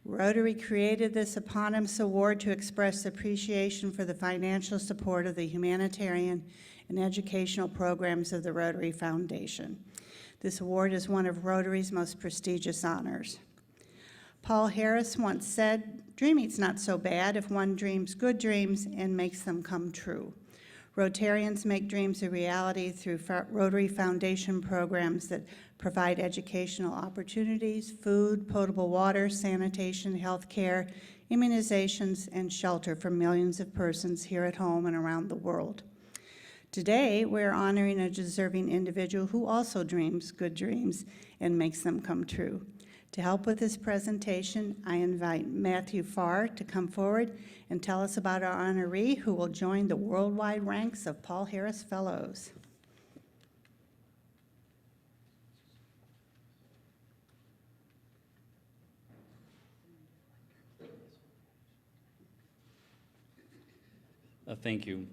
Rotary created this eponymous award to express appreciation for the financial support of the humanitarian and educational programs of the Rotary Foundation. This award is one of Rotary's most prestigious honors. Paul Harris once said, "Dreaming's not so bad if one dreams good dreams and makes them come true." Rotarians make dreams a reality through Rotary Foundation programs that provide educational opportunities, food, potable water, sanitation, health care, immunizations, and shelter for millions of persons here at home and around the world. Today, we're honoring a deserving individual who also dreams good dreams and makes them come true. To help with this presentation, I invite Matthew Farr to come forward and tell us about our honoree who will join the worldwide ranks of Paul Harris Fellows. Thank you.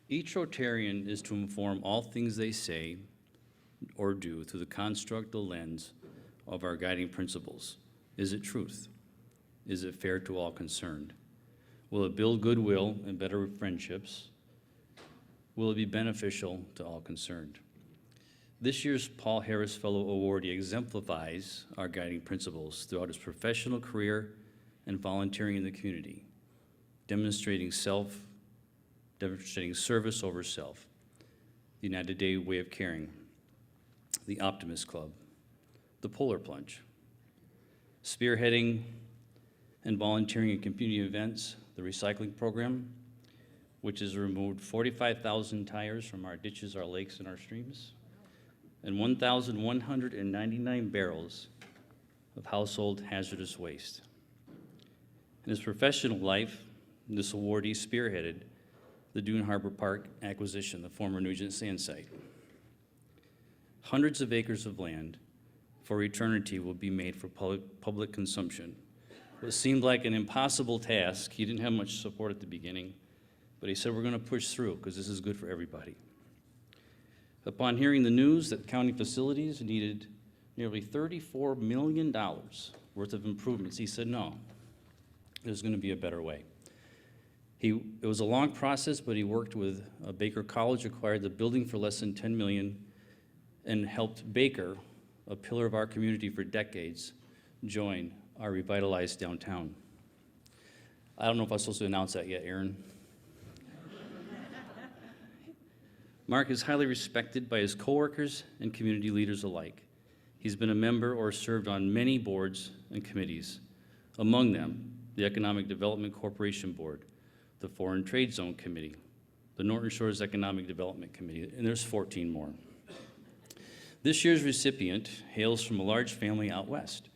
Each Rotarian is to inform all things they say or do through the construct, the lens of our guiding principles. Is it truth? Is it fair to all concerned? Will it build goodwill and better friendships? Will it be beneficial to all concerned? This year's Paul Harris Fellow awardee exemplifies our guiding principles throughout his professional career and volunteering in the community, demonstrating service over self, the United Day way of caring, the Optimist Club, the Polar Plunge, spearheading and volunteering in community events, the recycling program, which has removed 45,000 tires from our ditches, our lakes, and our streams, and 1,199 barrels of household hazardous waste. In his professional life, this awardee spearheaded the Dune Harbor Park acquisition, the former Nugent Sand site. Hundreds of acres of land for eternity will be made for public consumption. What seemed like an impossible task, he didn't have much support at the beginning, but he said, we're going to push through because this is good for everybody. Upon hearing the news that county facilities needed nearly $34 million worth of improvements, he said, no, there's going to be a better way. It was a long process, but he worked with Baker College, acquired the building for less than $10 million, and helped Baker, a pillar of our community for decades, join our revitalized downtown. I don't know if I'm supposed to announce that yet, Aaron. Mark is highly respected by his coworkers and community leaders alike. He's been a member or served on many boards and committees, among them the Economic Development Corporation Board, the Foreign Trade Zone Committee, the Norton Shores Economic Development Committee, and there's 14 more. This year's recipient hails from a large family out west.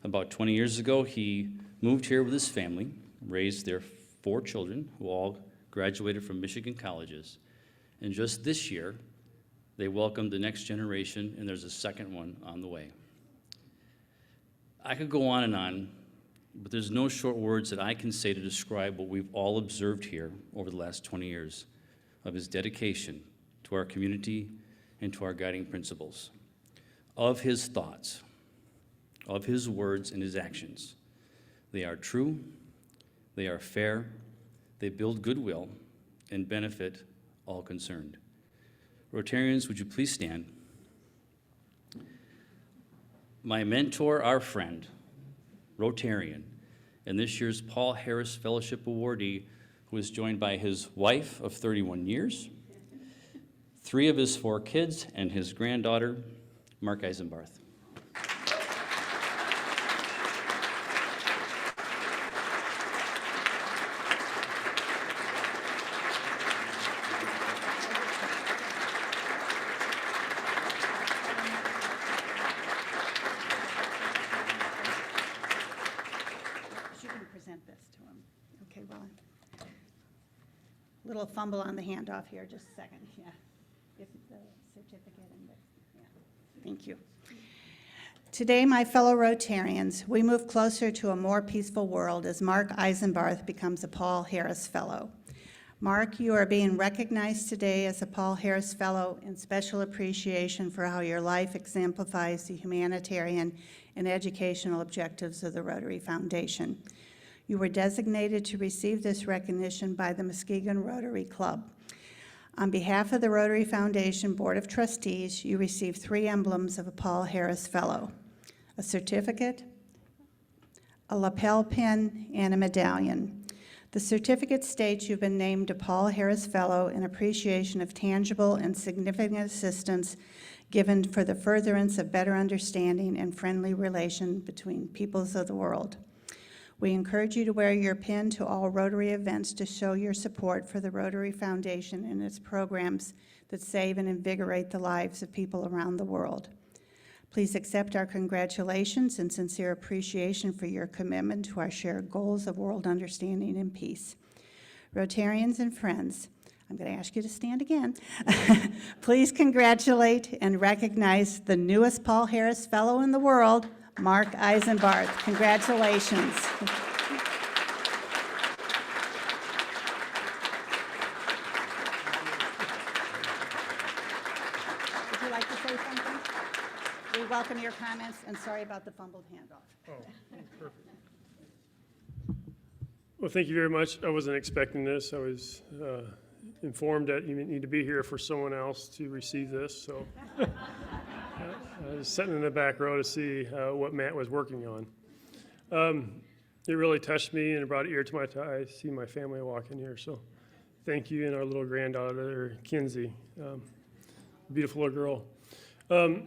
About 20 years ago, he moved here with his family, raised their 4 children, who all graduated from Michigan colleges. And just this year, they welcomed the next generation, and there's a second one on the way. I could go on, but there's no short words that I can say to describe what we've all observed here over the last 20 years of his dedication to our community and to our guiding principles, of his thoughts, of his words and his actions. They are true, they are fair, they build goodwill and benefit all concerned. Rotarians, would you please stand? My mentor, our friend, Rotarian, and this year's Paul Harris Fellowship awardee, who is joined by his wife of 31 years, 3 of his 4 kids, and his granddaughter, Mark Eisenbarth. Little fumble on the handoff here, just a second, yeah. Get the certificate and yeah, thank you. Today, my fellow Rotarians, we move closer to a more peaceful world as Mark Eisenbarth becomes a Paul Harris Fellow. Mark, you are being recognized today as a Paul Harris Fellow in special appreciation for how your life exemplifies the humanitarian and educational objectives of the Rotary Foundation. You were designated to receive this recognition by the Muskegon Rotary Club. On behalf of the Rotary Foundation Board of Trustees, you receive 3 emblems of a Paul Harris Fellow: a certificate, a lapel pin, and a medallion. The certificate states you've been named a Paul Harris Fellow in appreciation of tangible and significant assistance given for the furtherance of better understanding and friendly relation between peoples of the world. We encourage you to wear your pin to all Rotary events to show your support for the Rotary Foundation and its programs that save and invigorate the lives of people around the world. Please accept our congratulations and sincere appreciation for your commitment to our shared goals of world understanding and peace. Rotarians and friends, I'm going to ask you to stand again. Please congratulate and recognize the newest Paul Harris Fellow in the world, Mark Eisenbarth. Congratulations. Would you like to say something? We welcome your comments, and sorry about the fumbled handoff. Oh, perfect. Well, thank you very much. I wasn't expecting this. I was informed that you need to be here for someone else to receive this, so I was sitting in the back row to see what Matt was working on. It really touched me and it brought a tear to my eye. I see my family walking here, so thank you, and our little granddaughter, Kinsey, beautiful little girl.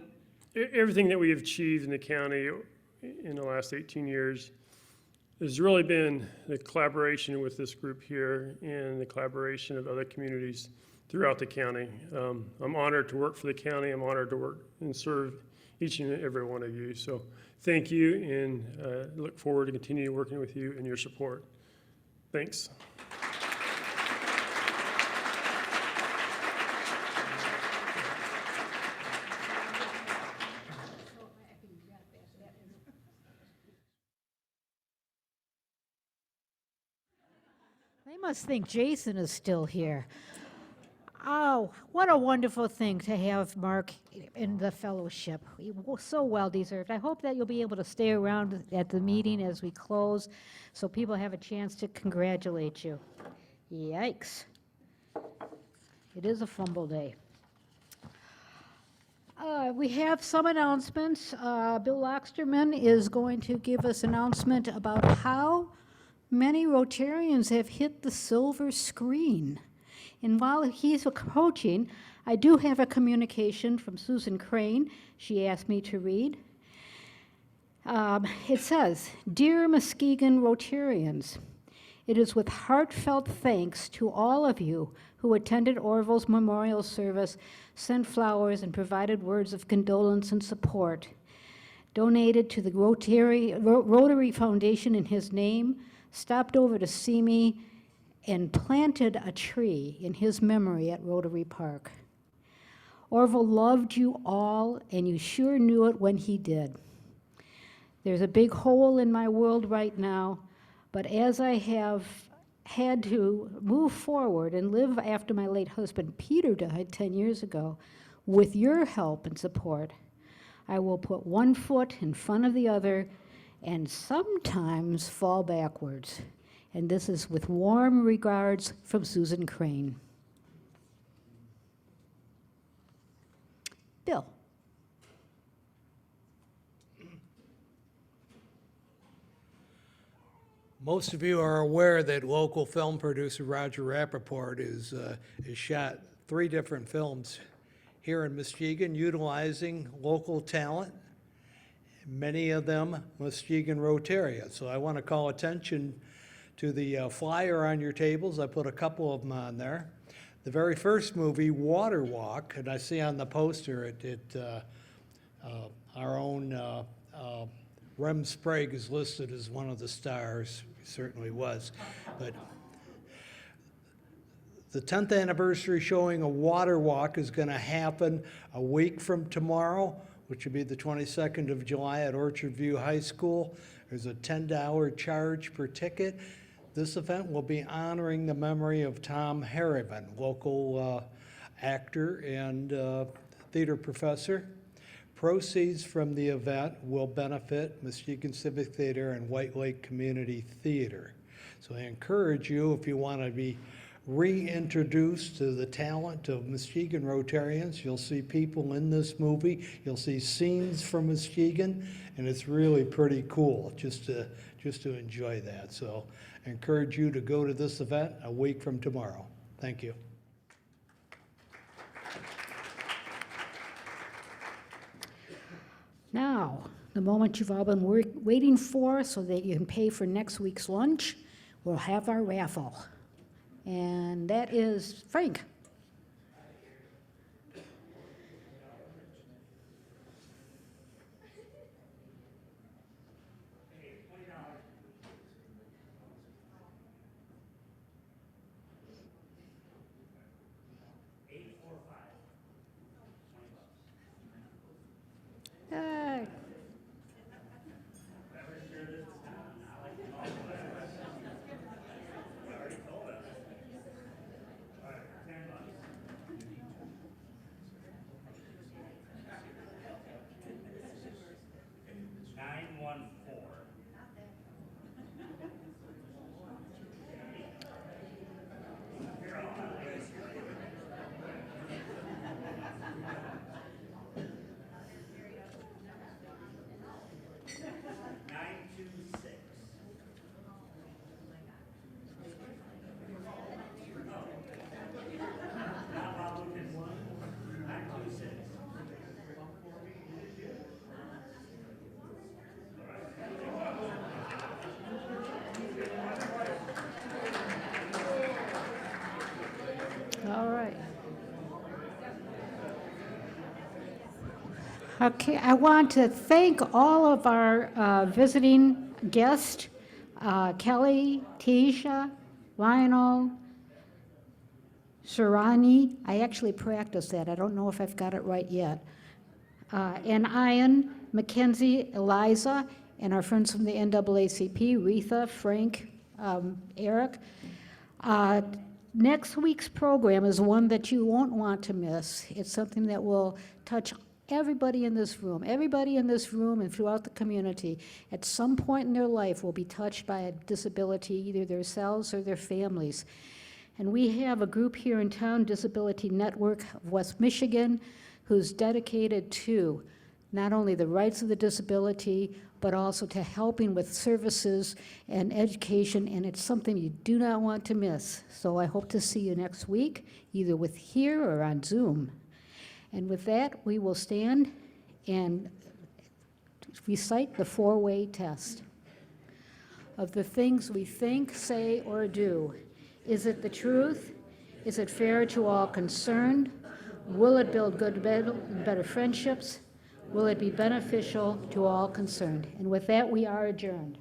Everything that we have achieved in the county in the last 18 years has really been the collaboration with this group here and the collaboration of other communities throughout the county. I'm honored to work for the county. I'm honored to work and serve each and every one of you. So thank you, and look forward to continue working with you and your support. Thanks. They must think Jason is still here. Oh, what a wonderful thing to have Mark in the fellowship. He was so well deserved. I hope that you'll be able to stay around at the meeting as we close so people have a chance to congratulate you. Yikes. It is a fumble day. We have some announcements. Bill Loxterman is going to give us an announcement about how many Rotarians have hit the silver screen. And while he's coaching, I do have a communication from Susan Crane. She asked me to read. It says, "Dear Muskegon Rotarians, it is with heartfelt thanks to all of you who attended Orville's memorial service, sent flowers, and provided words of condolence and support, donated to the Rotary Foundation in his name, stopped over to see me, and planted a tree in his memory at Rotary Park. Orville loved you all, and you sure knew it when he did. There's a big hole in my world right now, but as I have had to move forward and live after my late husband Peter died 10 years ago, with your help and support, I will put one foot in front of the other and sometimes fall backwards. And this is with warm regards from Susan Crane." Bill. Most of you are aware that local film producer Roger Rappaport has shot 3 different films here in Muskegon utilizing local talent, many of them Muskegon Rotarians. So I want to call attention to the flyer on your tables. I put a couple of them on there. The very first movie, Water Walk, and I see on the poster our own Rem Sprague is listed as one of the stars. He certainly was. But the 10th anniversary showing of Water Walk is going to happen a week from tomorrow, which will be the 22nd of July at Orchard View High School. There's a $10 charge per ticket. This event will be honoring the memory of Tom Harriman, local actor and theater professor. Proceeds from the event will benefit Muskegon Civic Theater and White Lake Community Theater. So I encourage you, if you want to be reintroduced to the talent of Muskegon Rotarians, you'll see people in this movie, you'll see scenes from Muskegon, and it's really pretty cool just to enjoy that. So I encourage you to go to this event a week from tomorrow. Thank you. Now, the moment you've all been waiting for so that you can pay for next week's lunch, we'll have our raffle. And that is Frank. Hey. All right. Okay, I want to thank all of our visiting guests, Kelly, Tisha, Lionel, Sarani. I actually practiced that. I don't know if I've got it right yet. And Ian, Mackenzie, Eliza, and our friends from the NAACP, Retha, Frank, Eric. Next week's program is one that you won't want to miss. It's something that will touch everybody in this room. Everybody in this room and throughout the community at some point in their life will be touched by a disability, either themselves or their families. And we have a group here in town, Disability Network of West Michigan, who's dedicated to not only the rights of the disability, but also to helping with services and education, and it's something you do not want to miss. So I hope to see you next week, either with here or on Zoom. And with that, we will stand and recite the four-way test. Of the things we think, say, or do, is it the truth? Is it fair to all concerned? Will it build good, better friendships? Will it be beneficial to all concerned? And with that, we are adjourned.